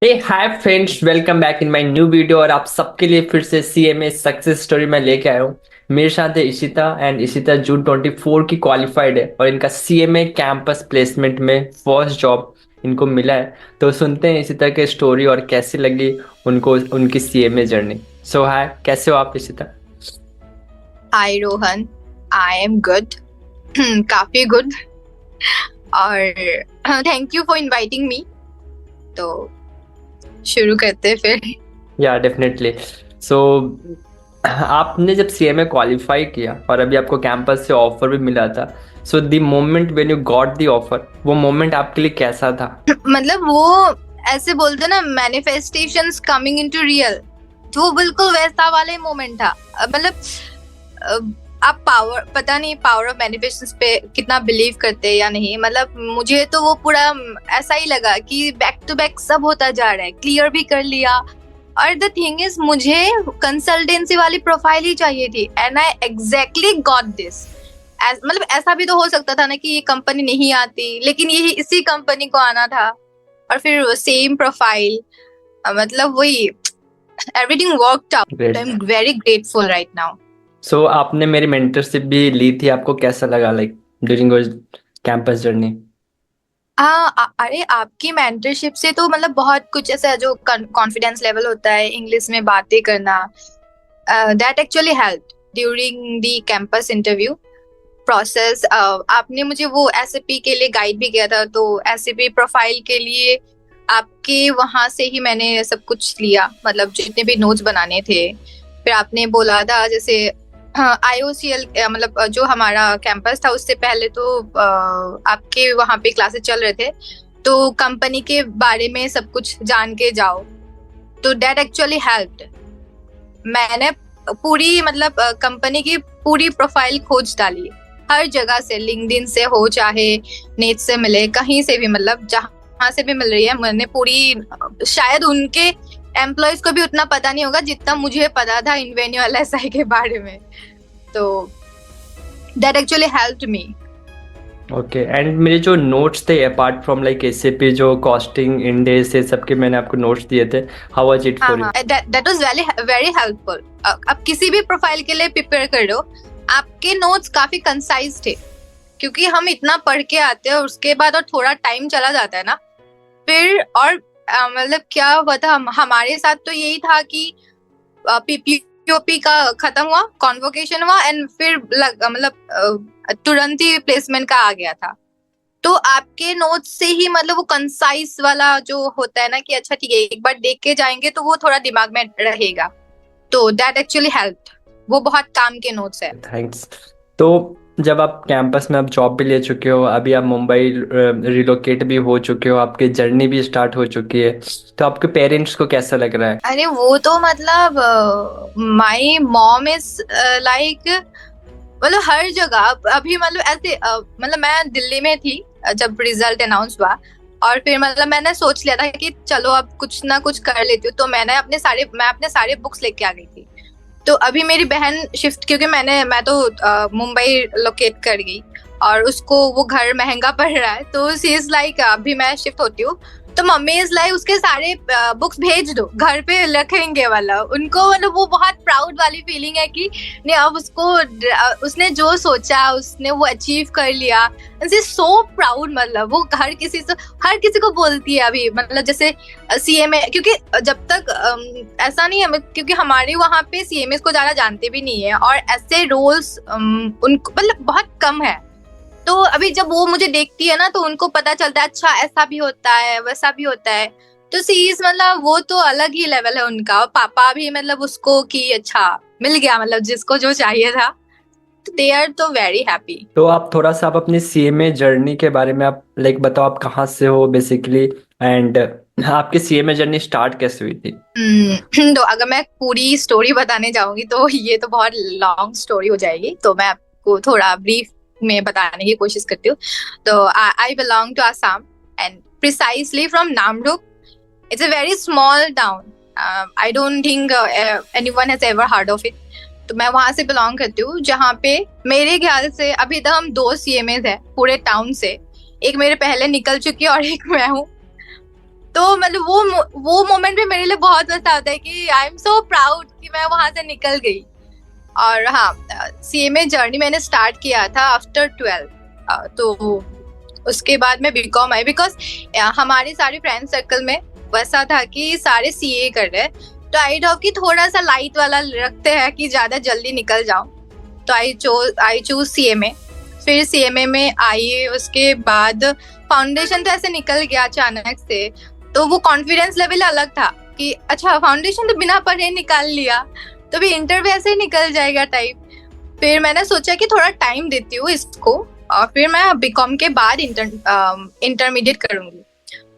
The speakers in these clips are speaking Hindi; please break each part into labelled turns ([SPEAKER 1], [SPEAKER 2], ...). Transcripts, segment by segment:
[SPEAKER 1] Hey hi friends, welcome back in my new video. और आप सबके लिए फिर से सीएमए सक्सेस स्टोरी मैं लेके आया हूँ। मेरे साथ है इशिता, एंड इशिता जून 24 की क्वालिफाइड है और इनका सीएमए कैंपस प्लेसमेंट में फर्स्ट जॉब इनको मिला है। तो सुनते हैं इशिता के स्टोरी और कैसी लगी उनको उनकी सीएमए जर्नी। सो हाय, कैसे हो आप इशिता?
[SPEAKER 2] हाय रोहन, आई एम गुड। काफी गुड। और thank you for inviting me. तो शुरू करते हैं फिर।
[SPEAKER 1] या डेफिनेटली। सो आपने जब सीएमए क्वालिफाई किया और अभी आपको कैंपस से ऑफर भी मिला था, so the moment when you got the offer, वो मोमेंट आपके लिए कैसा था?
[SPEAKER 2] मतलब वो ऐसे बोलते ना, मैनिफेस्टेशंस कमिंग इनटू रियल, तो वो बिल्कुल वैसा वाला ही मोमेंट था। मतलब अ, आप पता नहीं पावर ऑफ मैनिफेस्टेशंस पे कितना बिलीव करते हैं या नहीं। मतलब मुझे तो वो पूरा ऐसा ही लगा कि बैक टू बैक सब होता जा रहा है, क्लियर भी कर लिया। और द थिंग इज, मुझे कंसल्टेंसी वाली प्रोफाइल ही चाहिए थी, and I exactly got this. मतलब ऐसा भी तो हो सकता था ना कि ये कंपनी नहीं आती, लेकिन ये इसी कंपनी को आना था। और फिर सेम प्रोफाइल, मतलब वही, everything worked out. I
[SPEAKER 1] great.
[SPEAKER 2] Am very grateful right now.
[SPEAKER 1] So आपने मेरी मेंटरशिप भी ली थी, आपको कैसा लगा like during your campus journey?
[SPEAKER 2] हाँ, अरे आपकी मेंटरशिप से तो मतलब बहुत कुछ ऐसा जो कॉन्फिडेंस लेवल होता है इंग्लिश में बातें करना, that actually help during the campus interview process. आपने मुझे वो एसएपी के लिए गाइड भी किया था, तो एसएपी प्रोफाइल के लिए आपके वहां से ही मैंने सब कुछ लिया, मतलब जितने भी नोट्स बनाने थे। फिर आपने बोला था जैसे आईओसीएल, मतलब जो हमारा कैंपस था उससे पहले तो आपके वहां पे क्लासेस चल रहे थे, तो कंपनी के बारे में सब कुछ जान के जाओ। तो दैट एक्चुअली हेल्प्ड। मैंने पूरी मतलब कंपनी की पूरी प्रोफाइल खोज डाली, हर जगह से, लिंक्डइन से हो चाहे नेट से मिले, कहीं से भी, मतलब जहां से भी मिल रही है मैंने पूरी। शायद उनके एम्प्लॉयज को भी उतना पता नहीं होगा जितना मुझे पता था इन्वेन्यूएलएसआई के बारे में। तो that actually helped me.
[SPEAKER 1] Okay, and मेरे जो नोट्स थे अपार्ट फ्रॉम लाइक एसएपी, जो कॉस्टिंग इंडेक्स से सबके मैंने आपको नोट्स दिए थे, हाउ वाज इट
[SPEAKER 2] हाँ
[SPEAKER 1] फॉर
[SPEAKER 2] हाँ,
[SPEAKER 1] you?
[SPEAKER 2] That was very very helpful. अब किसी भी प्रोफाइल के लिए प्रिपेयर कर रहे हो, आपके नोट्स काफी कंसाइज थे, क्योंकि हम इतना पढ़ के आते हैं, उसके बाद और थोड़ा टाइम चला जाता है ना फिर। और मतलब क्या हुआ था, हमारे साथ तो यही था कि पीपीओपी का खत्म हुआ, कॉन्वोकेशन हुआ, एंड फिर मतलब तुरंत ही प्लेसमेंट का आ गया था। तो आपके नोट्स से ही मतलब वो कंसाइज वाला जो होता है ना कि अच्छा ठीक है, एक बार देख के जाएंगे तो वो थोड़ा दिमाग में रहेगा। तो दैट एक्चुअली हेल्प। वो बहुत काम के नोट्स है।
[SPEAKER 1] थैंक्स। तो जब आप कैंपस में आप जॉब भी ले चुके हो, अभी आप मुंबई रिलोकेट भी हो चुके हो, आपकी जर्नी भी स्टार्ट हो चुकी है, तो आपके पेरेंट्स को कैसा लग रहा है?
[SPEAKER 2] अरे वो तो मतलब माई मॉम इज लाइक, मतलब हर जगह अभी, मतलब ऐसे मतलब मैं दिल्ली में थी जब रिजल्ट अनाउंस हुआ। और फिर मतलब मैंने सोच लिया था कि चलो अब कुछ ना कुछ कर लेती हूँ, तो मैं अपने सारे बुक्स लेके आ गई थी। तो अभी मेरी बहन शिफ्ट, क्योंकि मैं तो मुंबई लोकेट कर गई, और उसको वो घर महंगा पड़ रहा है, तो सी इज लाइक अभी मैं शिफ्ट होती हूँ, तो मम्मी इज लाइक उसके सारे बुक्स भेज दो, घर पे रखेंगे वाला उनको। मतलब वो बहुत प्राउड वाली फीलिंग है कि नहीं, अब उसने जो सोचा उसने वो अचीव कर लिया। सो प्राउड, मतलब वो हर किसी को बोलती है अभी, मतलब जैसे सीएमए, क्योंकि जब तक ऐसा नहीं है, क्योंकि हमारे वहाँ पे सीएमए को ज्यादा जानते भी नहीं है, और ऐसे रोल्स उनको मतलब बहुत कम है। तो अभी जब वो मुझे देखती है ना, तो उनको पता चलता है अच्छा ऐसा भी होता है, वैसा भी होता है। तो सीज मतलब वो तो अलग ही लेवल है उनका। और पापा भी मतलब उसको कि अच्छा मिल गया, मतलब जिसको जो चाहिए था। तो दे आर तो वेरी हैप्पी।
[SPEAKER 1] तो आप थोड़ा सा आप अपनी सीएमए जर्नी के बारे में आप लाइक बताओ, आप कहाँ से हो बेसिकली, एंड आपकी सीएमए जर्नी स्टार्ट कैसे हुई थी?
[SPEAKER 2] तो अगर मैं पूरी स्टोरी बताने जाऊंगी तो ये तो बहुत लॉन्ग स्टोरी हो जाएगी, तो मैं आपको थोड़ा ब्रीफ में बताने की कोशिश करती हूँ। तो I belong to Assam, and precisely from Namrup. It's a very small town. I don't think anyone has ever heard of it. तो मैं वहां से बिलोंग करती हूँ, जहाँ पे मेरे ख्याल से अभी तक हम दो सीएमएस है पूरे टाउन से। एक मेरे पहले निकल चुकी है और एक मैं हूँ। तो मतलब वो मोमेंट भी मेरे लिए बहुत अच्छा होता है कि आई एम सो प्राउड कि मैं वहां से निकल गई। और हाँ, सीएमए जर्नी मैंने स्टार्ट किया था आफ्टर 12। तो उसके बाद मैं बीकॉम आई, बिकॉज हमारे सारे फ्रेंड सर्कल में वैसा था कि सारे सीए कर रहे हैं, तो आई थॉट कि थोड़ा सा लाइट वाला रखते हैं कि ज्यादा जल्दी निकल जाऊं। तो आई चूज सीएमए। फिर सीएमए में आई, उसके बाद फाउंडेशन तो ऐसे निकल गया अचानक से, तो वो कॉन्फिडेंस लेवल अलग था कि अच्छा फाउंडेशन तो बिना पढ़े निकाल लिया, तो भी इंटरव्यू ऐसे ही निकल जाएगा टाइप। फिर मैंने सोचा कि थोड़ा टाइम देती हूँ इसको, और फिर मैं बीकॉम के बाद इंटरमीडिएट करूंगी।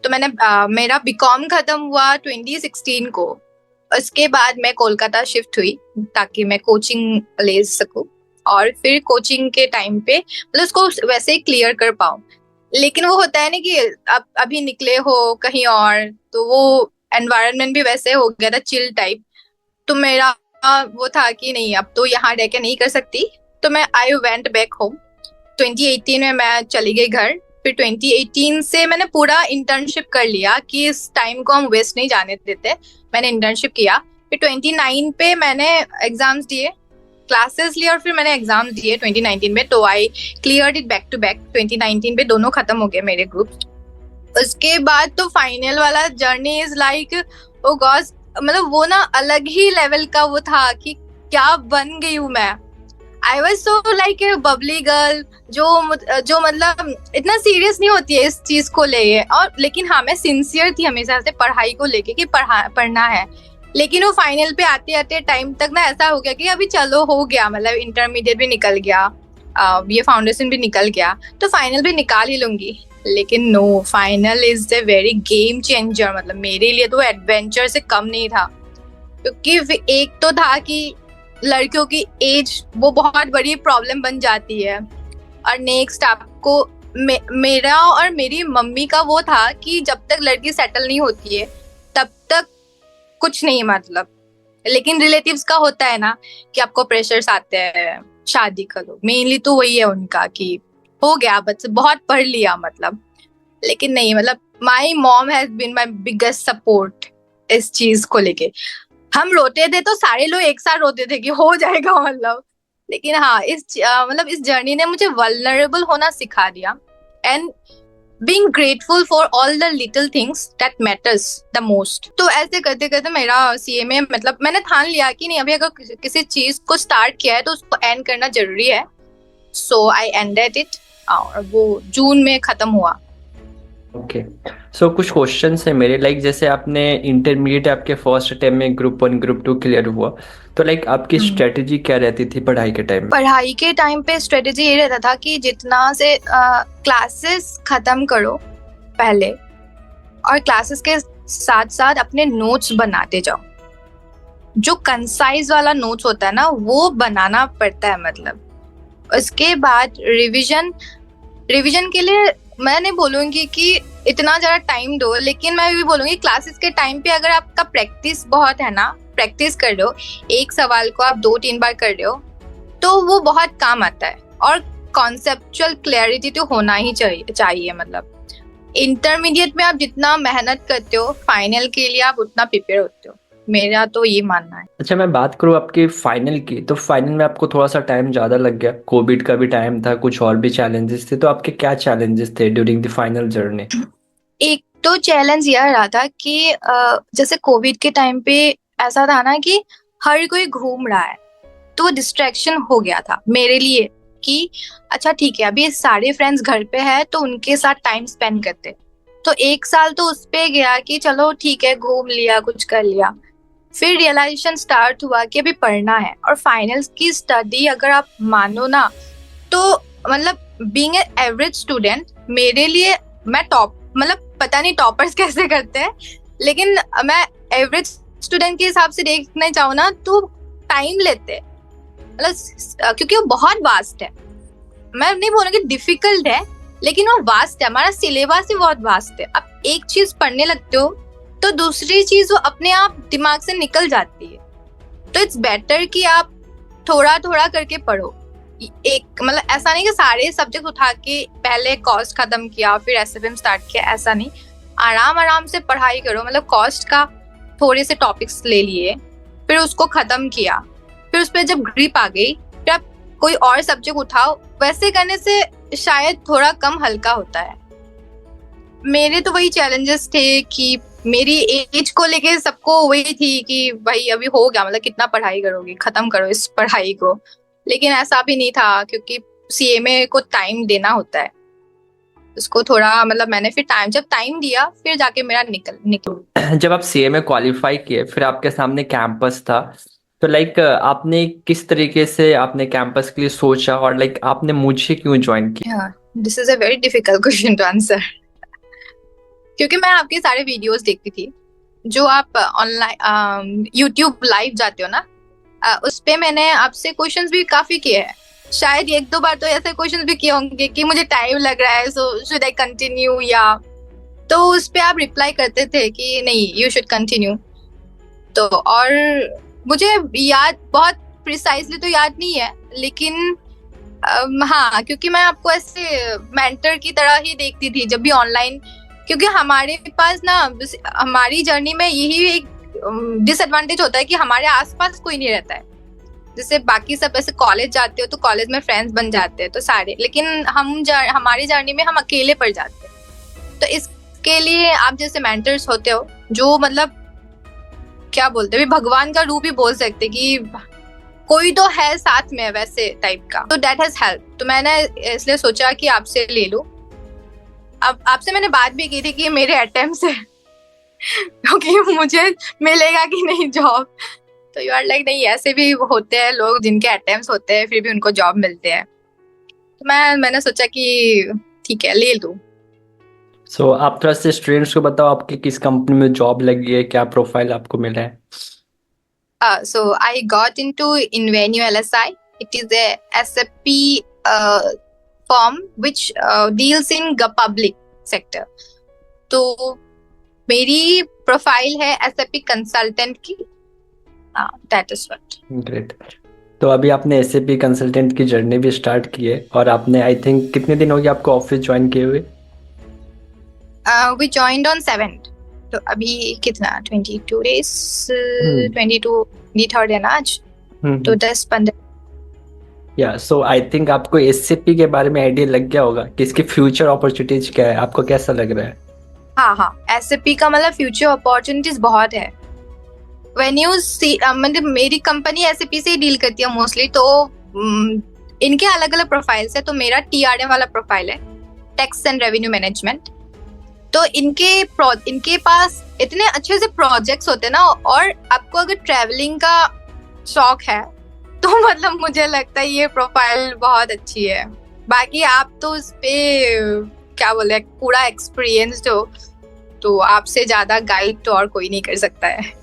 [SPEAKER 2] तो मैंने मेरा बीकॉम खत्म हुआ 2016 को। उसके बाद मैं कोलकाता शिफ्ट हुई ताकि मैं कोचिंग ले सकूं, और फिर कोचिंग के टाइम पे मतलब उसको वैसे ही क्लियर कर पाऊं। लेकिन वो होता है ना कि अब अभी निकले हो कहीं और, तो वो एनवायरनमेंट भी वैसे हो गया था चिल टाइप। तो मेरा वो था कि नहीं अब तो यहाँ रह के नहीं कर सकती, तो मैं आई वेंट बैक होम। 2018 में मैं चली गई घर। फिर 2018 से मैंने पूरा इंटर्नशिप कर लिया कि इस टाइम को हम वेस्ट नहीं जाने देते। मैंने इंटर्नशिप किया। फिर 29 पे मैंने एग्जाम्स दिए, क्लासेस लिए, और फिर मैंने एग्जाम्स दिए 2019 में। तो I cleared it back to back. 2019 पे दोनों खत्म हो गए मेरे ग्रुप। उसके बाद तो फाइनल वाला journey is like oh God, मतलब वो ना अलग ही लेवल का वो था कि क्या बन गई हूँ मैं। I was so like a bubbly girl जो मतलब इतना सीरियस नहीं होती है इस चीज को लेके, और लेकिन हाँ मैं सिंसियर थी हमेशा से पढ़ाई को लेके कि पढ़ना है। लेकिन वो फाइनल पे आते आते टाइम तक ना ऐसा हो गया कि अभी चलो हो गया, मतलब इंटरमीडिएट भी निकल गया, ये फाउंडेशन भी निकल गया, तो फाइनल भी निकाल ही लूंगी। लेकिन no, final is the very game changer. मतलब मेरे लिए तो एडवेंचर से कम नहीं था, क्योंकि एक तो था कि लड़कियों की एज वो बहुत बड़ी प्रॉब्लम बन जाती है, और नेक्स्ट आपको मेरा और मेरी मम्मी का वो था कि जब तक लड़की सेटल नहीं होती है तब तक कुछ नहीं, मतलब। लेकिन रिलेटिव्स का होता है ना कि आपको प्रेशर्स आते हैं शादी करो, मेनली तो वही है उनका कि हो गया बस बहुत पढ़ लिया, मतलब। लेकिन नहीं, मतलब my mom has been my biggest support इस चीज को लेके। हम रोते थे तो सारे लोग एक साथ रोते थे कि हो जाएगा, मतलब। लेकिन हाँ, मतलब इस जर्नी ने मुझे वल्नरेबल होना सिखा दिया, and being grateful for all the little things that matters the most. तो ऐसे करते करते मेरा सीएमए, मतलब मैंने ठान लिया कि नहीं, अभी अगर किसी चीज को स्टार्ट किया है तो उसको एंड करना जरूरी है। सो आई एंडेड इट, और वो जून में खत्म हुआ।
[SPEAKER 1] ओके, सो कुछ क्वेश्चंस है मेरे, लाइक जैसे आपने इंटरमीडिएट आपके फर्स्ट अटेम्प्ट में ग्रुप 1 ग्रुप 2 क्लियर हुआ, तो लाइक आपकी स्ट्रेटेजी क्या रहती थी पढ़ाई के टाइम में?
[SPEAKER 2] पढ़ाई के टाइम पे स्ट्रेटेजी ये रहता था कि जितना से क्लासेस खत्म करो पहले, और क्लासेस के साथ साथ अपने नोट्स बनाते जाओ। जो कंसाइज वाला नोट्स होता है ना वो बनाना पड़ता है, मतलब। उसके बाद रिवीजन के लिए मैं नहीं बोलूंगी कि इतना ज्यादा टाइम दो, लेकिन मैं भी बोलूंगी क्लासेस के टाइम पे अगर आपका प्रैक्टिस बहुत है ना, प्रैक्टिस कर रहे हो, एक सवाल को आप 2-3 बार कर रहे हो, तो वो बहुत काम आता है। और कॉन्सेप्चुअल क्लैरिटी तो होना ही चाहिए, मतलब। इंटरमीडिएट में आप जितना मेहनत करते हो, फाइनल के लिए आप उतना प्रिपेयर होते हो, मेरा तो ये मानना है।
[SPEAKER 1] अच्छा, मैं बात करूँ आपके फाइनल की, तो फाइनल में आपको थोड़ा सा टाइम ज़्यादा लग गया, कोविड का भी टाइम था, कुछ और भी चैलेंजेस थे, तो आपके क्या चैलेंजेस थे ड्यूरिंग द फाइनल जर्नी?
[SPEAKER 2] एक तो चैलेंज यह रहा था कि जैसे कोविड के टाइम पे ऐसा था ना कि हर कोई घूम रहा है, तो वो डिस्ट्रैक्शन हो गया था मेरे लिए कि अच्छा ठीक है, अभी सारे फ्रेंड्स घर पे हैं तो उनके साथ टाइम स्पेंड करते। तो 1 साल तो उस पे गया कि चलो ठीक है, घूम लिया, कुछ कर लिया। फिर रियलाइजेशन स्टार्ट हुआ कि अभी पढ़ना है, और फाइनल्स की स्टडी अगर आप मानो ना, तो मतलब बीइंग ए एवरेज स्टूडेंट मेरे लिए, मैं टॉप, मतलब पता नहीं टॉपर्स कैसे करते हैं, लेकिन मैं एवरेज स्टूडेंट के हिसाब से देखना चाहूँ ना तो टाइम लेते हैं, मतलब क्योंकि वो बहुत वास्ट है। मैं नहीं बोलूंगी डिफिकल्ट है, लेकिन वो वास्ट है, हमारा सिलेबस ही बहुत वास्ट है। आप एक चीज पढ़ने लगते हो तो दूसरी चीज वो अपने आप दिमाग से निकल जाती है। तो इट्स बेटर कि आप थोड़ा थोड़ा करके पढ़ो। एक मतलब ऐसा नहीं कि सारे सब्जेक्ट उठा के पहले कॉस्ट खत्म किया फिर एसएफएम स्टार्ट किया, ऐसा नहीं। आराम आराम से पढ़ाई करो, मतलब कॉस्ट का थोड़े से टॉपिक्स ले लिए, फिर उसको खत्म किया, फिर उस पर जब ग्रिप आ गई फिर आप कोई और सब्जेक्ट उठाओ। वैसे करने से शायद थोड़ा कम हल्का होता है। मेरे तो वही चैलेंजेस थे कि मेरी एज को लेके सबको वही थी कि भाई अभी हो गया, मतलब कितना पढ़ाई करोगी, खत्म करो इस पढ़ाई को। लेकिन ऐसा भी नहीं था, क्योंकि सीएमए को टाइम देना होता है। उसको थोड़ा मतलब मैंने फिर जब टाइम दिया फिर जाके मेरा निकल।
[SPEAKER 1] जब आप सीएमए क्वालिफाई किए फिर आपके सामने कैंपस था, तो लाइक आपने किस तरीके से आपने कैंपस के लिए सोचा और लाइक आपने मुझे क्यों ज्वाइन किया?
[SPEAKER 2] This is a very difficult question to answer, क्योंकि मैं आपके सारे वीडियोस देखती थी जो आप ऑनलाइन यूट्यूब लाइव जाते हो ना, उस पे मैंने आपसे क्वेश्चंस भी काफी किए हैं। शायद एक दो बार तो ऐसे क्वेश्चंस भी किए होंगे कि मुझे टाइम लग रहा है, सो शुड आई कंटिन्यू, या तो उस पे आप रिप्लाई करते थे कि नहीं यू शुड कंटिन्यू। तो और मुझे याद बहुत प्रिसाइजली तो याद नहीं है, लेकिन हाँ, क्योंकि मैं आपको ऐसे मेंटर की तरह ही देखती थी जब भी ऑनलाइन, क्योंकि हमारे पास ना हमारी जर्नी में यही एक डिसएडवांटेज होता है कि हमारे आसपास कोई नहीं रहता है। जैसे बाकी सब ऐसे कॉलेज जाते हो तो कॉलेज में फ्रेंड्स बन जाते हैं तो सारे, लेकिन हमारी जर्नी में हम अकेले पड़ जाते हैं। तो इसके लिए आप जैसे मेंटर्स होते हो जो मतलब क्या बोलते हैं, भगवान का रूप ही बोल सकते कि कोई तो है साथ में वैसे टाइप का, तो दैट हैज हेल्प। तो मैंने इसलिए सोचा कि आपसे ले लूं। अब आपसे मैंने बात भी की थी कि मेरे अटेम्प्ट्स है क्योंकि मुझे मिलेगा कि नहीं जॉब, तो यू आर लाइक नहीं, ऐसे भी होते हैं लोग जिनके अटेम्प्ट्स होते हैं फिर भी उनको जॉब मिलते हैं। तो मैंने सोचा कि ठीक है ले लूं।
[SPEAKER 1] सो आप थोड़ा से स्टूडेंट्स को बताओ आपकी किस कंपनी में जॉब लगी है, क्या प्रोफाइल आपको मिला है?
[SPEAKER 2] So I got into InvenioLSI. It is a SAP firm which deals in public sector. तो मेरी प्रोफाइल है SAP Consultant की। That is what.
[SPEAKER 1] ग्रेट। तो अभी आपने एसएपी कंसल्टेंट की जर्नी भी स्टार्ट की है और आपने आई थिंक कितने दिन हो गए आपको ऑफिस ज्वाइन किए हुए?
[SPEAKER 2] We joined on 7th. तो अभी कितना 22 days, 23rd है ना आज, तो 10-15।
[SPEAKER 1] या सो आई थिंक आपको एसएपी के बारे में आइडिया लग गया होगा कि इसकी फ्यूचर अपॉर्चुनिटीज क्या है, आपको कैसा लग रहा है?
[SPEAKER 2] हाँ, एसएपी का मतलब फ्यूचर अपॉर्चुनिटीज बहुत है। व्हेन यू सी, मतलब मेरी कंपनी एसएपी से ही डील करती है मोस्टली, तो इनके अलग अलग प्रोफाइल्स है। तो मेरा टीआरएम वाला प्रोफाइल है, टैक्स एंड रेवेन्यू मैनेजमेंट। तो इनके पास इतने अच्छे से प्रोजेक्ट्स होते हैं ना, और आपको अगर ट्रैवलिंग का शौक है तो मतलब मुझे लगता है ये प्रोफाइल बहुत अच्छी है। बाकी आप तो उस पे क्या बोले पूरा एक्सपीरियंस्ड हो, तो आपसे ज्यादा गाइड तो और कोई नहीं कर सकता है।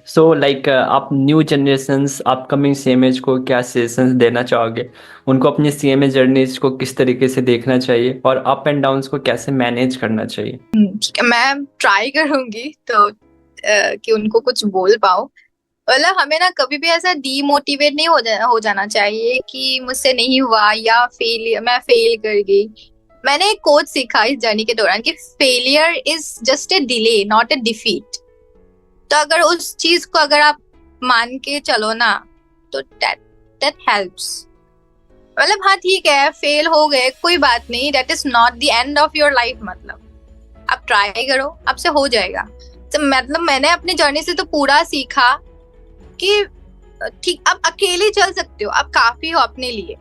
[SPEAKER 1] सो लाइक आप न्यू जनरेशंस अपकमिंग सीएमएज को क्या सजेशंस देना चाहोगे? उनको अपनी सीएमए जर्नीज को किस तरीके से देखना चाहिए और अप एंड डाउन्स को कैसे मैनेज करना चाहिए?
[SPEAKER 2] ठीक है, मैं ट्राई करूंगी तो कि उनको कुछ बोल पाऊँ। मतलब हमें ना कभी भी ऐसा डीमोटिवेट नहीं हो जाना चाहिए कि मुझसे नहीं हुआ या मैं फेल कर गई। मैंने एक कोट सीखा इस जर्नी के दौरान कि failure is just a delay not a defeat. तो अगर उस चीज को अगर आप मान के चलो ना, तो दैट हेल्प्स। मतलब हाँ ठीक है, फेल हो गए कोई बात नहीं, that is not the end of your life. मतलब आप ट्राई करो, आपसे हो जाएगा। तो मतलब मैंने अपनी जर्नी से तो पूरा सीखा कि ठीक, आप अकेले चल सकते हो, आप काफी हो अपने लिए।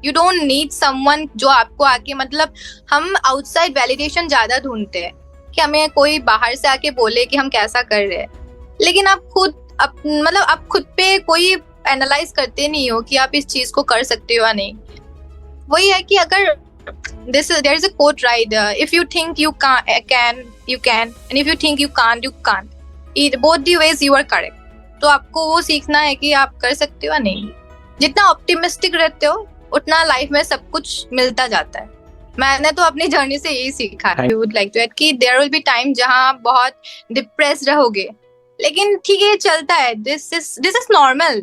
[SPEAKER 2] यू डोंट नीड समवन जो आपको आके, मतलब हम आउटसाइड वैलिडेशन ज्यादा ढूंढते हैं कि हमें कोई बाहर से आके बोले कि हम कैसा कर रहे हैं, लेकिन आप मतलब आप खुद पे कोई एनालाइज करते नहीं हो कि आप इस चीज को कर सकते हो या नहीं। वही है कि अगर there is a quote, right? If you think you can, you can, and if you think you can't, you can't. Both the ways you are correct. तो आपको वो सीखना है कि आप कर सकते हो या नहीं। जितना ऑप्टिमिस्टिक रहते हो उतना लाइफ में सब कुछ मिलता जाता है। मैंने तो अपनी जर्नी से यही सीखा है। वुड लाइक टू ऐड कि देयर विल बी टाइम जहां आप बहुत डिप्रेस्ड रहोगे, लेकिन ठीक है, चलता है। This is normal.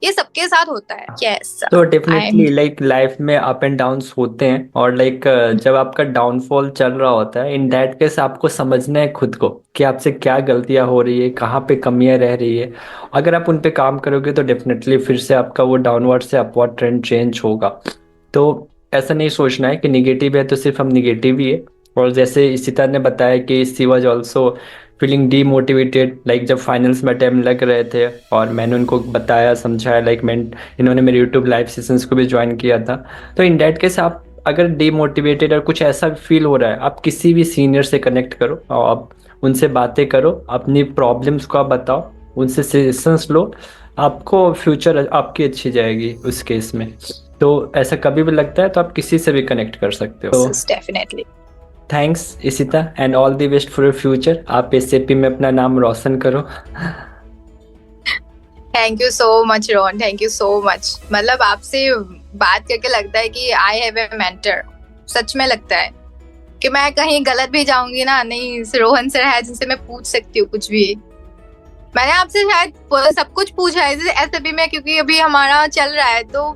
[SPEAKER 2] ये सबके साथ होता है। यस,
[SPEAKER 1] तो
[SPEAKER 2] I am.
[SPEAKER 1] Definitely like life में अप एंड डाउन्स होते हैं, और लाइक जब आपका डाउनफॉल चल रहा होता है, इन दैट केस आपको समझना है खुद को कि आपसे क्या गलतियां हो रही है, कहाँ पे कमियां रह रही है। अगर आप उन पे काम करोगे तो डेफिनेटली फिर से आपका वो डाउनवर्ड से अपवर्ड ट्रेंड चेंज होगा। तो ऐसा नहीं सोचना है कि निगेटिव है तो सिर्फ हम निगेटिव ही है। और जैसे इशिता ने बताया कि she was also feeling demotivated, like जब फाइनल्स में टाइम लग रहे थे और मैंने उनको बताया समझाया, लाइक मैं इन्होंने मेरे यूट्यूब लाइव सेशंस को भी ज्वाइन किया था। तो इन डैट केस आप अगर डीमोटिवेटेड और कुछ ऐसा फील हो रहा है, आप किसी भी सीनियर से कनेक्ट करो और आप उनसे बातें करो, अपनी प्रॉब्लम्स को आप बताओ, उनसे सजेशंस लो। आपको फ्यूचर आपकी अच्छी जाएगी उस केस में। तो ऐसा कभी भी लगता है तो आप किसी से भी कनेक्ट कर सकते हो। तो
[SPEAKER 2] definitely.
[SPEAKER 1] Thanks Ishita and all the best for your future. आप एसएपी में अपना नाम रोशन करो।
[SPEAKER 2] Thank you so much Rohan, thank you so much. मतलब आपसे बात करके लगता है कि आई हैव ए मेंटर। सच में लगता है कि मैं कहीं गलत भी जाऊंगी ना, नहीं रोहन सर है जिनसे मैं पूछ सकती हूँ कुछ भी। मैंने आपसे शायद सब कुछ पूछा है जैसे एसएपी में, क्योंकि अभी हमारा चल रहा है तो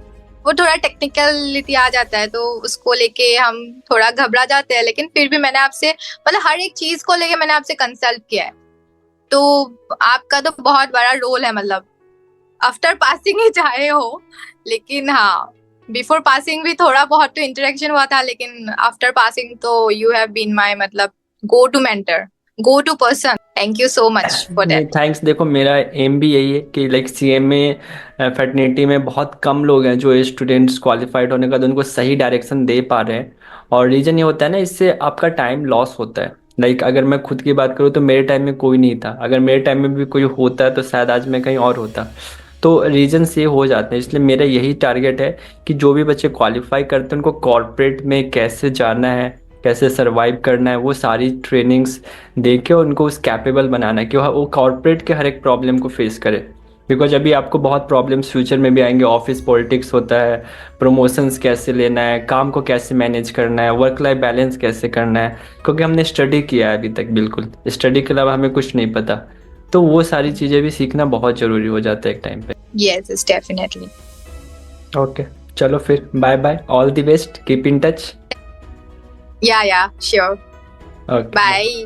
[SPEAKER 2] वो थोड़ा टेक्निकलिटी आ जाता है, तो उसको लेके हम थोड़ा घबरा जाते हैं। लेकिन फिर भी मैंने आपसे मतलब हर एक चीज को लेके मैंने आपसे कंसल्ट किया है। तो आपका तो बहुत बड़ा रोल है, मतलब आफ्टर पासिंग ही चाहे हो, लेकिन हाँ बिफोर पासिंग भी थोड़ा बहुत तो इंटरेक्शन हुआ था, लेकिन आफ्टर पासिंग तो यू हैव बीन माय मतलब go to mentor, go to person. Thank you so much for
[SPEAKER 1] नहीं
[SPEAKER 2] दैट।
[SPEAKER 1] थैंक्स, देखो मेरा एम भी यही है कि लाइक सीएमए फैटर्निटी में बहुत कम लोग हैं जो स्टूडेंट्स क्वालिफाइड होने का तो उनको सही डायरेक्शन दे पा रहे हैं। और रीज़न ये होता है ना, इससे आपका टाइम लॉस होता है। लाइक अगर मैं खुद की बात करूँ तो मेरे टाइम में कोई नहीं था, अगर मेरे टाइम में भी कोई होता तो शायद आज मैं कहीं और होता। तो रीजन्स ये हो जाते हैं, इसलिए मेरा यही टारगेट है कि जो भी बच्चे क्वालिफाई करते हैं उनको कॉर्पोरेट में कैसे जाना है, कैसे सरवाइव करना है, वो सारी ट्रेनिंग्स दे के उनको उस कैपेबल बनाना है कि वो कॉर्पोरेट के हर एक प्रॉब्लम को फेस करे। बिकॉज अभी आपको बहुत प्रॉब्लम्स फ्यूचर में भी आएंगे, ऑफिस पॉलिटिक्स होता है, प्रमोशंस कैसे लेना है, काम को कैसे मैनेज करना है, वर्क लाइफ बैलेंस कैसे करना है। क्योंकि हमने स्टडी किया है अभी तक, बिल्कुल स्टडी के अलावा हमें कुछ नहीं पता। तो वो सारी चीज़ें भी सीखना बहुत ज़रूरी हो जाता है एक टाइम पे।
[SPEAKER 2] Yes definitely.
[SPEAKER 1] ओके, चलो फिर bye bye, all the best, keep in touch.
[SPEAKER 2] Yeah sure.
[SPEAKER 1] Okay.
[SPEAKER 2] Bye.